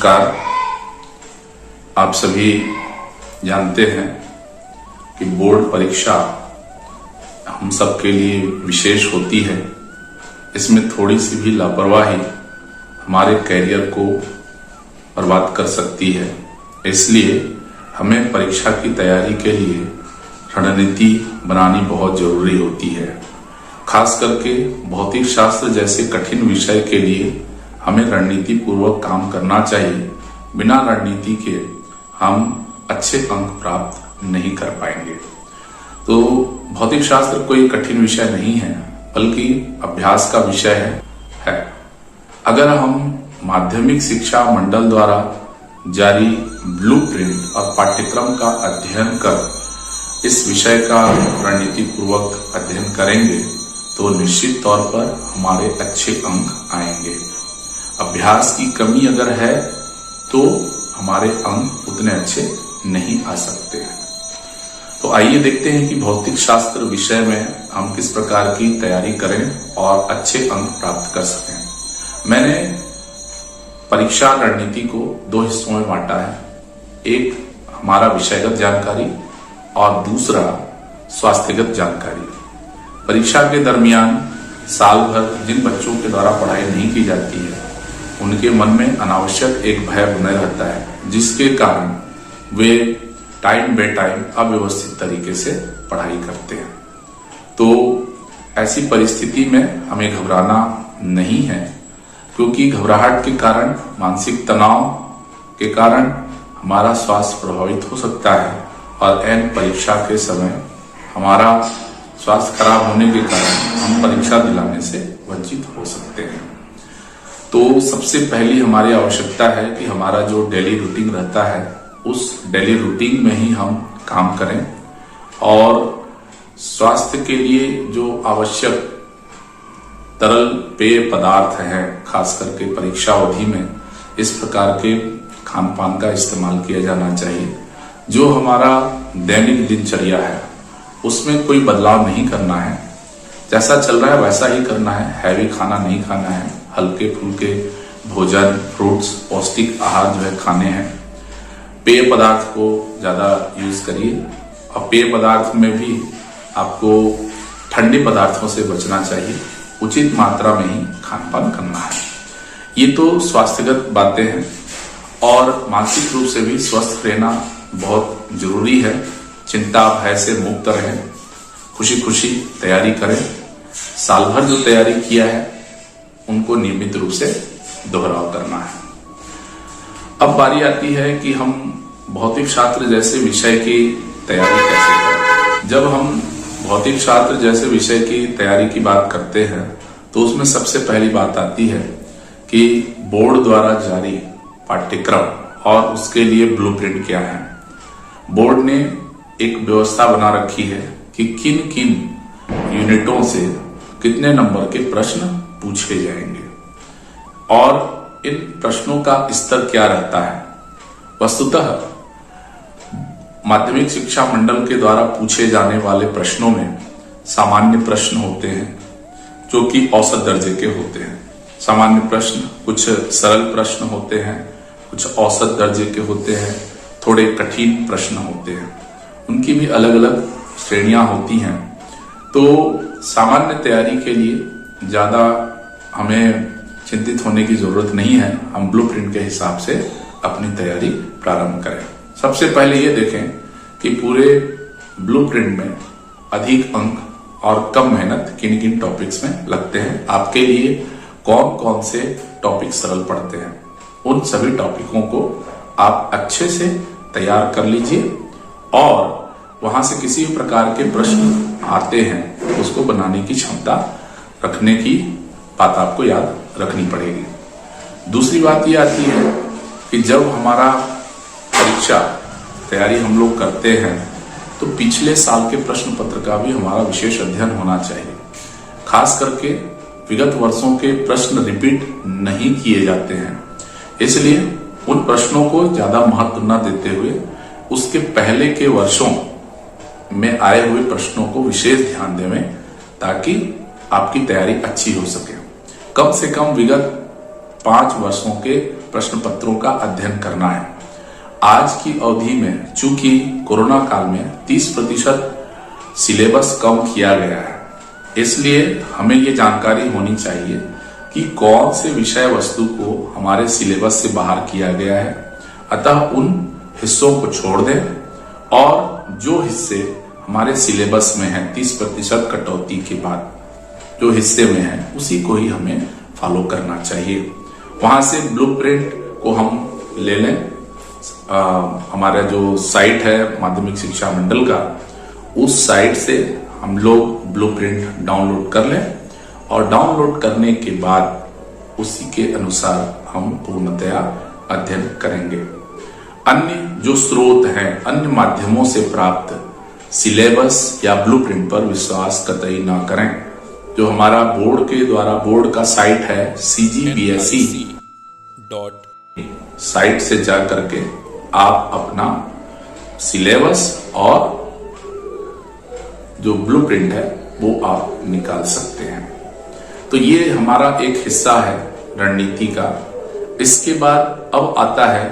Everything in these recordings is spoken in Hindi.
नमस्कार। आप सभी जानते हैं कि बोर्ड परीक्षा हम सबके लिए विशेष होती है। इसमें थोड़ी सी भी लापरवाही हमारे कैरियर को बर्बाद कर सकती है। इसलिए हमें परीक्षा की तैयारी के लिए रणनीति बनानी बहुत जरूरी होती है। खास करके भौतिक शास्त्र जैसे कठिन विषय के लिए हमें रणनीति पूर्वक काम करना चाहिए। बिना रणनीति के हम अच्छे अंक प्राप्त नहीं कर पाएंगे। तो भौतिक शास्त्र कोई कठिन विषय नहीं है, बल्कि अभ्यास का विषय है। अगर हम माध्यमिक शिक्षा मंडल द्वारा जारी ब्लूप्रिंट और पाठ्यक्रम का अध्ययन कर इस विषय का रणनीति पूर्वक अध्ययन करेंगे तो निश्चित तौर पर हमारे अच्छे अंक आएंगे। अभ्यास की कमी अगर है तो हमारे अंक उतने अच्छे नहीं आ सकते। तो आइए देखते हैं कि भौतिक शास्त्र विषय में हम किस प्रकार की तैयारी करें और अच्छे अंक प्राप्त कर सकें। मैंने परीक्षा रणनीति को 2 हिस्सों में बांटा है। एक हमारा विषयगत जानकारी और दूसरा स्वास्थ्यगत जानकारी। परीक्षा के दरमियान साल भर जिन बच्चों के द्वारा पढ़ाई नहीं की जाती है उनके मन में अनावश्यक एक भय बने रहता है, जिसके कारण वे टाइम बे टाइम अव्यवस्थित तरीके से पढ़ाई करते हैं। तो ऐसी परिस्थिति में हमें घबराना नहीं है, क्योंकि घबराहट के कारण, मानसिक तनाव के कारण हमारा स्वास्थ्य प्रभावित हो सकता है और एन परीक्षा के समय हमारा स्वास्थ्य खराब होने के कारण हम परीक्षा दिलाने से वंचित हो सकते हैं। तो सबसे पहली हमारी आवश्यकता है कि हमारा जो डेली रूटीन रहता है उस डेली रूटीन में ही हम काम करें और स्वास्थ्य के लिए जो आवश्यक तरल पेय पदार्थ हैं, खास करके परीक्षा अवधि में इस प्रकार के खान पान का इस्तेमाल किया जाना चाहिए। जो हमारा दैनिक दिनचर्या है उसमें कोई बदलाव नहीं करना है। जैसा चल रहा है वैसा ही करना है। हैवी खाना नहीं खाना है, हल्के फुल्के भोजन, फ्रूट्स, पौष्टिक आहार जो है खाने हैं। पेय पदार्थ को ज्यादा यूज करिए और पेय पदार्थ में भी आपको ठंडे पदार्थों से बचना चाहिए। उचित मात्रा में ही खान पान करना है। ये तो स्वास्थ्यगत बातें हैं और मानसिक रूप से भी स्वस्थ रहना बहुत जरूरी है। चिंता भय से मुक्त रहें, खुशी खुशी तैयारी करें। साल भर जो तैयारी किया है उनको नियमित रूप से दोहराव करना है। अब बारी आती है कि हम भौतिक शास्त्र जैसे विषय की तैयारी कैसे करें। जब हम भौतिक शास्त्र जैसे विषय की तैयारी की बात करते हैं तो उसमें सबसे पहली बात आती है कि बोर्ड द्वारा जारी पाठ्यक्रम और उसके लिए ब्लूप्रिंट क्या है। बोर्ड ने एक व्यवस्था बना रखी है कि किन किन यूनिटों से कितने नंबर के प्रश्न पूछे जाएंगे और इन प्रश्नों का स्तर क्या रहता है। वस्तुतः माध्यमिक शिक्षा मंडल के द्वारा पूछे जाने वाले प्रश्नों में सामान्य प्रश्न होते हैं जो कि औसत दर्जे के होते हैं। सामान्य प्रश्न, कुछ सरल प्रश्न होते हैं, कुछ औसत दर्जे के होते हैं, थोड़े कठिन प्रश्न होते हैं। उनकी भी अलग अलग श्रेणियां होती हैं। तो सामान्य तैयारी के लिए ज्यादा हमें चिंतित होने की जरूरत नहीं है। हम ब्लूप्रिंट के हिसाब से अपनी तैयारी प्रारंभ करें। सबसे पहले ये देखें कि पूरे ब्लूप्रिंट में अधिक अंक और कम मेहनत किन किन टॉपिक्स में लगते हैं। आपके लिए कौन कौन से टॉपिक सरल पड़ते हैं, उन सभी टॉपिकों को आप अच्छे से तैयार कर लीजिए और वहां से किसी प्रकार के प्रश्न आते हैं उसको बनाने की क्षमता रखने की बात आपको याद रखनी पड़ेगी। दूसरी बात यह आती है कि जब हमारा परीक्षा तैयारी हम लोग करते हैं तो पिछले साल के प्रश्न पत्र का भी हमारा विशेष अध्ययन होना चाहिए। खास करके विगत वर्षों के प्रश्न रिपीट नहीं किए जाते हैं, इसलिए उन प्रश्नों को ज्यादा महत्व न देते हुए उसके पहले के वर्षों में आए हुए प्रश्नों को विशेष ध्यान दें ताकि आपकी तैयारी अच्छी हो सके। कम से कम विगत 5 वर्षों के प्रश्न पत्रों का अध्ययन करना है। आज की अवधि में चूंकि कोरोना काल में 30% सिलेबस कम किया गया है, इसलिए हमें ये जानकारी होनी चाहिए कि कौन से विषय वस्तु को हमारे सिलेबस से बाहर किया गया है। अतः उन हिस्सों को छोड़ दें और जो हिस्से हमारे सिलेबस में है 30% कटौती के बाद जो हिस्से में है उसी को ही हमें फॉलो करना चाहिए। वहां से ब्लूप्रिंट को हम ले लें। हमारा जो साइट है माध्यमिक शिक्षा मंडल का, उस साइट से हम लोग ब्लूप्रिंट डाउनलोड कर लें और डाउनलोड करने के बाद उसी के अनुसार हम पूर्णतया अध्ययन करेंगे। अन्य जो स्रोत हैं, अन्य माध्यमों से प्राप्त सिलेबस या ब्लूप्रिंट पर विश्वास कतई ना करें। जो हमारा बोर्ड के द्वारा, बोर्ड का साइट है CGPSE साइट से जा करके आप अपना सिलेबस और जो ब्लूप्रिंट है वो आप निकाल सकते हैं। तो ये हमारा एक हिस्सा है रणनीति का। इसके बाद अब आता है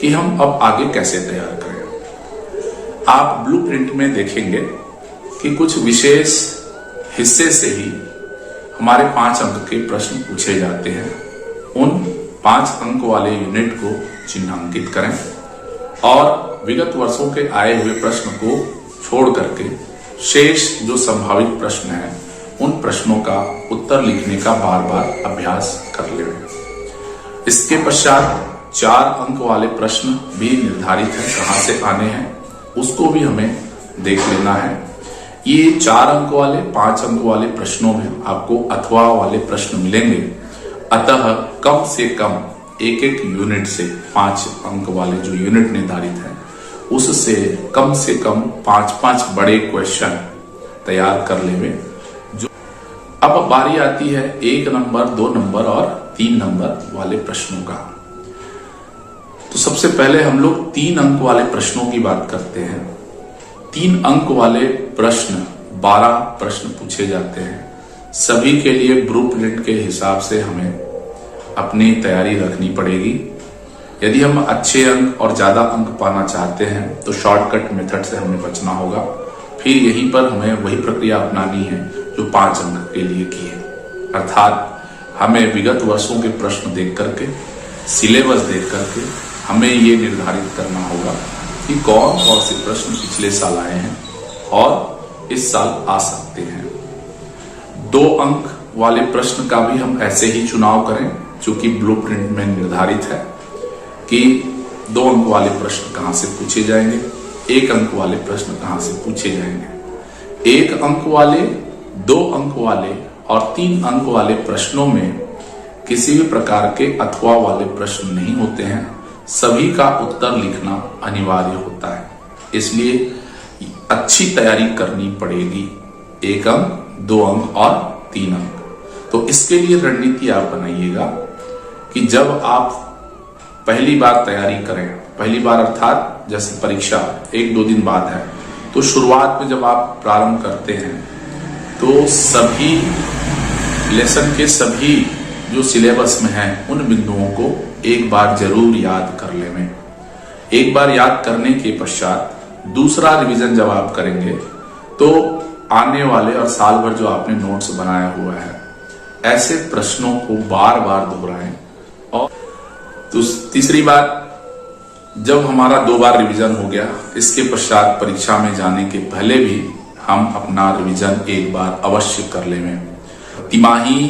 कि हम अब आगे कैसे तैयार करें। आप ब्लूप्रिंट में देखेंगे कि कुछ विशेष हिस्से से ही हमारे 5 अंक के प्रश्न पूछे जाते हैं। उन 5 अंक वाले यूनिट को चिन्हांकित करें और विगत वर्षों के आए हुए प्रश्न को छोड़ करके शेष जो संभावित प्रश्न हैं उन प्रश्नों का उत्तर लिखने का बार बार अभ्यास कर लें। इसके पश्चात 4 अंक वाले प्रश्न भी निर्धारित है कहां से आने हैं, उसको भी हमें देख लेना है। ये 4 अंक वाले 5 अंक वाले प्रश्नों में आपको अथवा वाले प्रश्न मिलेंगे। अतः कम से कम एक यूनिट से 5 अंक वाले जो यूनिट निर्धारित है उससे कम से कम 5 बड़े क्वेश्चन तैयार कर लेंगे। जो अब बारी आती है 1 नंबर, 2 नंबर और 3 नंबर वाले प्रश्नों का। तो सबसे पहले हम लोग 3 अंक वाले प्रश्नों की बात करते हैं। 3 अंक वाले प्रश्न 12 प्रश्न पूछे जाते हैं। सभी के लिए ब्लूप्रिंट के हिसाब से हमें अपनी तैयारी रखनी पड़ेगी। यदि हम अच्छे अंक और ज्यादा अंक पाना चाहते हैं तो शॉर्टकट मेथड से हमें बचना होगा। फिर यहीं पर हमें वही प्रक्रिया अपनानी है जो 5 अंक के लिए की है। अर्थात हमें विगत वर्षों के प्रश्न देख करके, सिलेबस देख करके हमें ये निर्धारित करना होगा कि कौन कौन से प्रश्न पिछले साल आए हैं और इस साल आ सकते हैं। 2 अंक वाले प्रश्न का भी हम ऐसे ही चुनाव करें चूंकि ब्लूप्रिंट में निर्धारित है कि 2 अंक वाले प्रश्न कहां से पूछे जाएंगे, 1 अंक वाले प्रश्न कहां से पूछे जाएंगे। 1 अंक वाले, 2 अंक वाले और 3 अंक वाले प्रश्नों में किसी भी प्रकार के अथवा वाले प्रश्न नहीं होते हैं। सभी का उत्तर लिखना अनिवार्य होता है, इसलिए अच्छी तैयारी करनी पड़ेगी। 1 अंक, 2 अंक और 3 अंक। तो इसके लिए रणनीति आप बनाइएगा कि जब आप पहली बार तैयारी करें, पहली बार अर्थात जैसे परीक्षा 1-2 दिन बाद है, तो शुरुआत में जब आप प्रारंभ करते हैं तो सभी लेसन के सभी जो सिलेबस में है उन बिंदुओं को एक बार जरूर याद कर लें। एक बार याद करने के पश्चात दूसरा रिवीजन जब आप करेंगे तो आने वाले और साल भर जो आपने नोट्स बनाया हुआ है ऐसे प्रश्नों को बार बार दोहराएं। और तो तीसरी बात, जब हमारा 2 बार रिवीजन हो गया, इसके पश्चात परीक्षा में जाने के पहले भी हम अपना रिवीजन एक बार अवश्य कर लें। तिमाही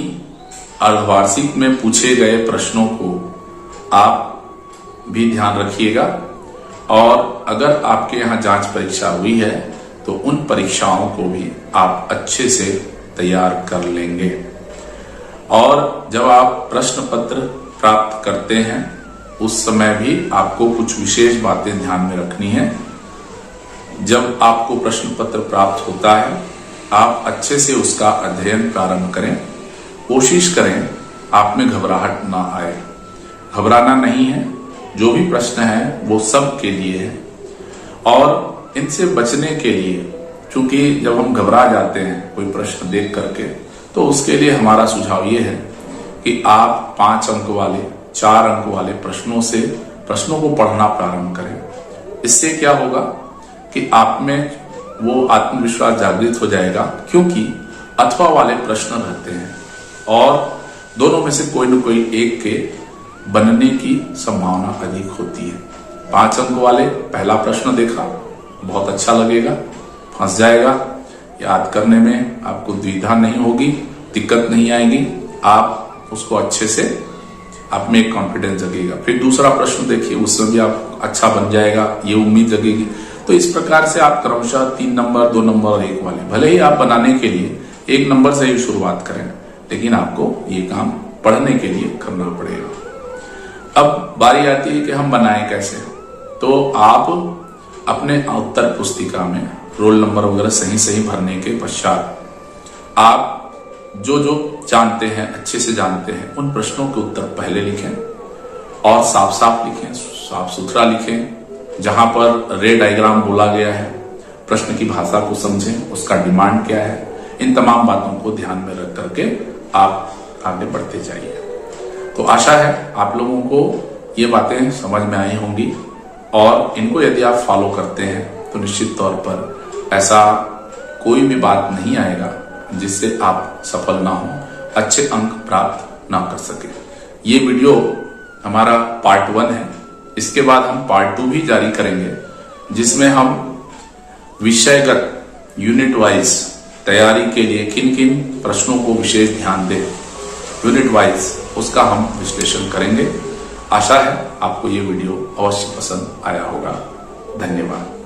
अर्धवार्षिक में पूछे गए प्रश्नों को आप भी ध्यान रखिएगा और अगर आपके यहाँ जांच परीक्षा हुई है तो उन परीक्षाओं को भी आप अच्छे से तैयार कर लेंगे। और जब आप प्रश्न पत्र प्राप्त करते हैं उस समय भी आपको कुछ विशेष बातें ध्यान में रखनी है। जब आपको प्रश्न पत्र प्राप्त होता है आप अच्छे से उसका अध्ययन प्रारंभ करें। कोशिश करें आप में घबराहट ना आए। घबराना नहीं है, जो भी प्रश्न है वो सब के लिए है और इनसे बचने के लिए, क्योंकि जब हम घबरा जाते हैं कोई प्रश्न देख करके, तो उसके लिए हमारा सुझाव ये है कि आप 5 अंक वाले 4 अंक वाले प्रश्नों को पढ़ना प्रारंभ करें। इससे क्या होगा कि आप में वो आत्मविश्वास जागृत हो जाएगा, क्योंकि अथवा वाले प्रश्न रहते हैं और दोनों में से कोई न कोई एक के बनने की संभावना अधिक होती है। 5 अंक वाले पहला प्रश्न देखा, बहुत अच्छा लगेगा, फंस जाएगा, याद करने में आपको द्विधा नहीं होगी, दिक्कत नहीं आएगी, आप उसको अच्छे से आप में एक कॉन्फिडेंस जगेगा। फिर दूसरा प्रश्न देखिए, उसमें भी आप अच्छा बन जाएगा, ये उम्मीद जगेगी। तो इस प्रकार से आप क्रमशः 3 नंबर, 2 नंबर और 1 वाले, भले ही आप बनाने के लिए 1 नंबर से ही शुरुआत करें, लेकिन आपको ये काम पढ़ने के लिए करना पड़ेगा। अब बारी आती है कि हम बनाएं कैसे। तो आप अपने उत्तर पुस्तिका में रोल नंबर वगैरह सही भरने के पश्चात आप जो जानते हैं, अच्छे से जानते हैं, उन प्रश्नों के उत्तर पहले लिखें और साफ साफ लिखें, साफ सुथरा लिखें। जहां पर रे डायग्राम बोला गया है, प्रश्न की भाषा को समझें, उसका डिमांड क्या है, इन तमाम बातों को ध्यान में रख करके आप आगे बढ़ते जाइए। तो आशा है आप लोगों को ये बातें समझ में आई होंगी और इनको यदि आप फॉलो करते हैं तो निश्चित तौर पर ऐसा कोई भी बात नहीं आएगा जिससे आप सफल ना हो, अच्छे अंक प्राप्त ना कर सके। ये वीडियो हमारा पार्ट 1 है। इसके बाद हम पार्ट 2 भी जारी करेंगे, जिसमें हम विषयगत यूनिट वाइज तैयारी के लिए किन किन प्रश्नों को विशेष ध्यान दें, यूनिट वाइज उसका हम विश्लेषण करेंगे। आशा है आपको ये वीडियो अवश्य पसंद आया होगा। धन्यवाद।